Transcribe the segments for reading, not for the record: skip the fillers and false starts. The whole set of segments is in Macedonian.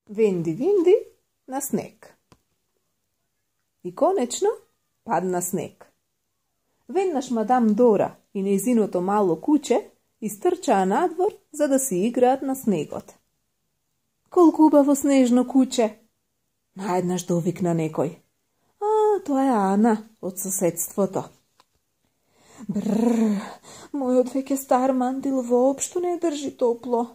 Венди Винди на снег. И конечно падна снег. Веднаш мадам Дора и нејзиното мало куче истрчаа надвор за да си играат на снегот. Колку убаво снежно куче! Наеднаш довикна некој. Тоа е Ана од соседството. Бррр, мојот веќе стар мантил воопшто не држи топло.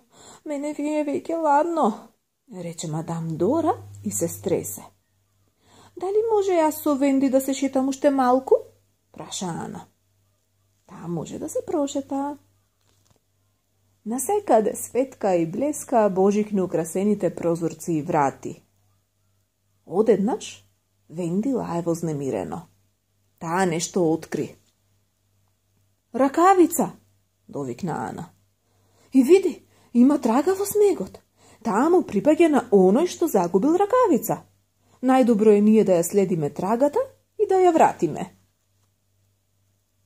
Мене ви е веќе ладно, рече мадам Дора и се стресе. Дали може јас со Венди да се шетам уште малку? Праша Ана. Таа може да се прошета. Насекаде светка и блеска божикни украсените прозорци и врати. Одеднаш Венди лае вознемирено. Таа нешто откри. Ракавица, довикна Ана. И види, има трага во снегот. Таа му припаѓа на оној што загубил ракавица. Најдобро е ние да ја следиме трагата и да ја вратиме.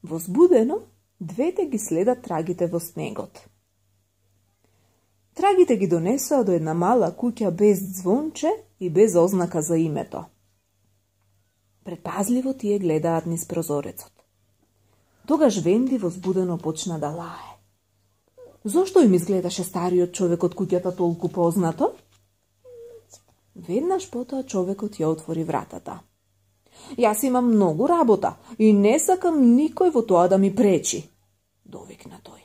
Возбудено, двете ги следат трагите во снегот. Трагите ги донесоа до една мала куќа без звонче и без ознака за името. Предпазливо тие гледаат низ прозорецот. Тогаш Венди возбудено почна да лае. Зошто им изгледаше стариот човек од куќата толку познато? Веднаш потоа човекот ја отвори вратата. Јас имам многу работа и не сакам никој во тоа да ми пречи, довикна тој.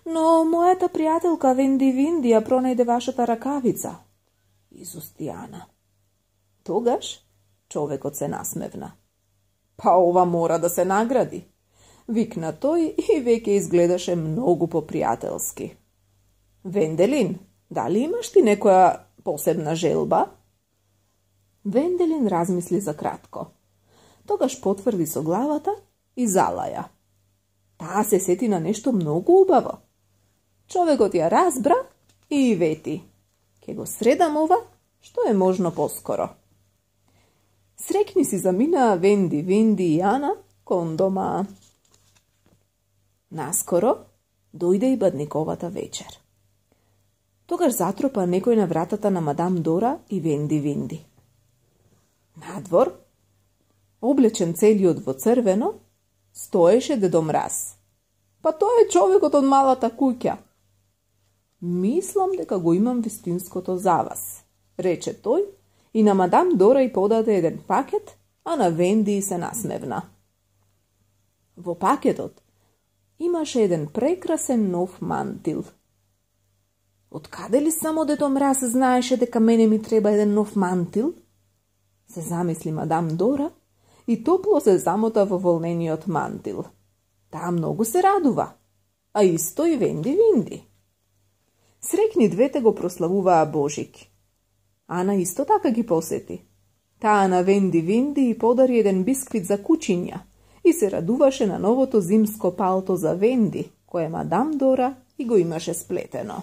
Но мојата пријателка Венди Винди ја пронајде вашата ракавица, изусти Ана. Тогаш човекот се насмевна. Па ова мора да се награди, викна тој и веќе изгледаше многу попријателски. Венделин, дали имаш ти некоја посебна желба? Венделин размисли за кратко. Тогаш потврди со главата и залаја. Таа се сети на нешто многу убаво. Човекот ја разбра и вети. Ке го средам ова, што е можно поскоро. Среќни си заминаа Венди, Винди и Ана кон дома. Наскоро дојде и бадниковата вечер. Тогаш затропа некој на вратата на мадам Дора и Венди Винди. Надвор, облечен целиот во црвено, стоеше Дедо Мраз. Па тоа е човекот од малата куќа. Мислам дека го имам вистинското за вас, рече тој и на мадам Дора и подаде еден пакет, а на Венди се насмевна. Во пакетот имаше еден прекрасен нов мантил. Од каде ли само Дедо Мраз знаеше дека мене ми треба еден нов мантил? Се замисли мадам Дора и топло се замота во волнениот мантил. Таа многу се радува, а исто и Венди Винди. Среќни двете го прославуваа Божик. Ана исто така ги посети. Таа на Венди Винди и подари еден бисквит за кучиња и се радуваше на новото зимско палто за Венди, кое мадам Дора и го имаше сплетено.